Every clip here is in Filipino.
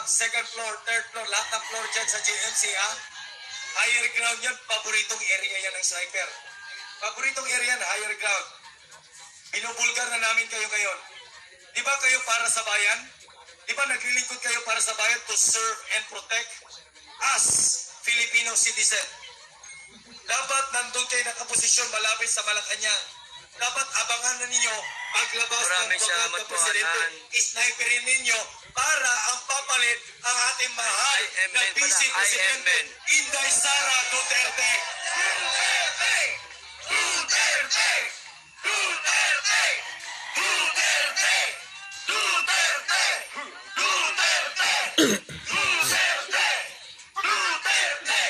second floor, third floor, lahat ng floor dyan sa GMC, ha? Higher ground yan, paboritong area yan ng sniper. Paboritong area yan, higher ground. Binubulgar na namin kayo ngayon. Di ba kayo para sa bayan? Di ba naglilingkod kayo para sa bayan to serve and protect us, Filipino citizen? Dapat nandun kayo nakaposisyon malapit sa Malacanang. Dapat abangan na ninyo paglabas ng pagkat ng presidente. Isniperin ninyo para ang papalit ang ating mahal na vice presidente, Inday Sara Duterte. Duterte! Duterte! Duterte! Duterte! Duterte! Duterte! Duterte! Duterte!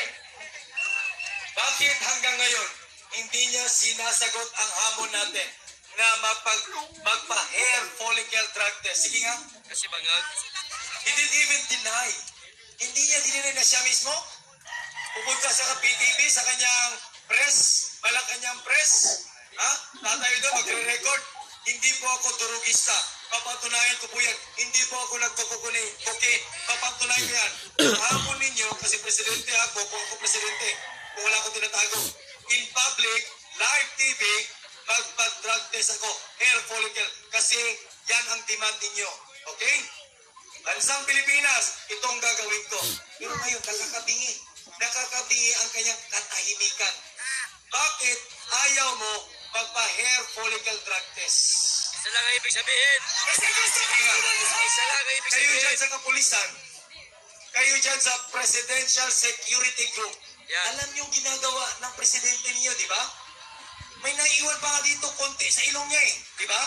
Bakit hanggang ngayon hindi niya sinasagot ang hamon natin na magpa-hair follicle drug test? Sige nga. Kasi bangag. He didn't even deny. Hindi niya dinay na siya mismo. Pupunta sa PTV, sa kanyang press, Malacanang press. Ha? Tatayo doon, magre-record. Hindi po ako durugista. Papatunayan ko po yan. Hindi po ako nagkukukunin. Okay, papatunayan ko yan. Ang hamon ninyo, kasi presidente ako, kung ako presidente, kung wala akong tinatago. In public, live TV, magpa-drug test ako. Hair follicle. Kasi yan ang demand ninyo. Okay? Bansang Pilipinas, itong gagawin ko. Pero ngayon, nakakabingi. Nakakabingi ang kanyang katahimikan. Bakit ayaw mo magpa-hair follicle drug test? Isa lang ang ibig sabihin. Sige nga. Isa lang ang ibig Kayo sabihin. dyan sa kapulisan, kayo dyan sa Presidential Security Group, Yan. alam niyo ginagawa ng presidente niyo, di ba? May naiwan pa nga dito konti sa ilong niya eh, di ba?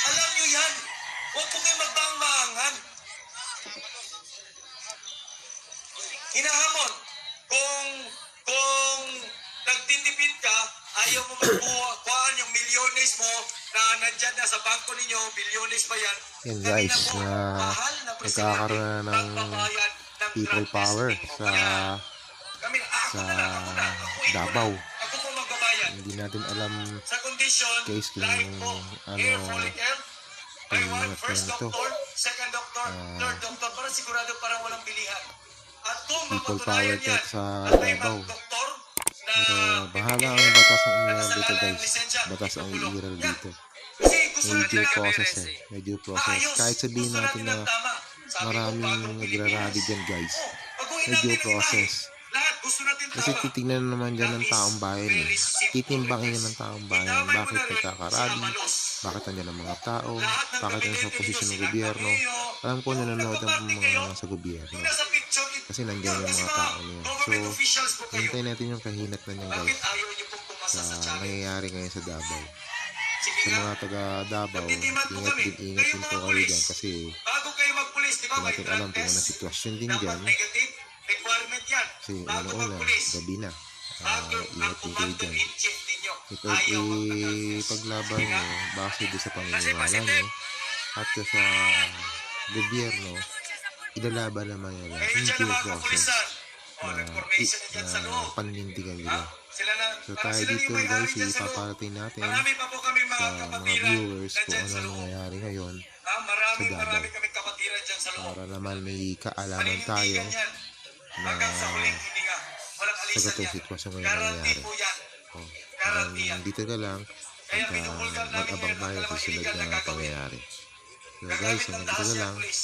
Alam niyo yan. Huwag po kayo magbangmangan. Hinahamon. Kung nagtitipid ka, ayaw mo magkuhaan yung milyones mo na nandyan na sa bangko ninyo, bilyones pa yan. Yan guys, na nagkakaroon na ng people power sa Davao. Ako po magbabayad. Hindi natin alam Sa kondisyon, case kung live po, hair follicle, by one, first ito. doctor, second doctor, third doctor, para sigurado parang walang bilihan. At kung People mapatunayan power yan, check sa at may Davao. mag-doktor na Pero bahala ang batas ang iiral dito nakasalalay ang guys. lisensya, Batas ang ipakulong. iiral Yan. dito. Kasi gusto May natin due ng process transparency. eh. May due process. Maayos. Kahit sabihin Gusto natin na ng tama. Sabi ko, maraming bagong nagrarally Pilipinas. dyan guys. Oh, baguhin May natin due ang process. imahe. Lahat gusto natin Kasi tama. titignan naman dyan ng taong bayan eh. Very simple Titimbangin request. niya ng taong bayan. Itamay mo Bakit na rin nagkakarally? si Amalos. Bakit nandiyan ang mga tao? Lahat ng Bakit yan sa gabinete posisyon nito, ng gobyerno? sila Alam ko Yung nanonood ang nagpaparty kayo, mga sa gobyerno. yung nasa picture, Kasi nandiyan yung kasi mga tao na yan. government So, officials po kayo. hintayin natin yung kahinat na niyan Bakit guys. ayaw niyo pong pumasa Sa sa challenge? nangyayari ngayon sa Davao. Sige Sa nga, mga taga Davao, nagtitiman po kami. ingat Kayo din mga po kayo pulis. dyan. Kasi bago kayo magpulis, di ba hindi may natin drug alam kung anong test? sitwasyon din Dapat dyan. negative requirement yan. Kasi Bago una-una, magpulis. gabi na. Bago ang Ingat din kayo commander dyan. in chief ninyo. Ikaw Ayaw magpa-drug test. ipaglaban nyo base doon sa paniniwala nyo at sa gobyerno, ilalaban naman nila Kayo yung dyan due ang mga process kapulisan. O, na, nag-formation na dyan sa loob. panindigan Ha? nila. Sila na, So parang tayo sila dito yung may-ari guys, dyan sa loob. ipaparating natin Marami pa po kami mga sa mga kapatiran viewers na kung dyan ano sa ang loob. nangyayari ngayon Ha? Marami sa Davao. kami kapatiran dyan sa loob. para naman may kaalaman tayo Paninindigan yan. na Hanggang sa huling hininga. Walang sa alisan gatong yan. sitwasyon ngayon Garanti nangyayari. po yan. Oh, Garanti yan. dito ka lang Kaya at binubulgar namin mag-abang ngayon ang tayo sa dalawang sunod illegal na na gagawin. pangyayari. So guys, Gagamit ng hanggang dito dahas na yan, lang. please.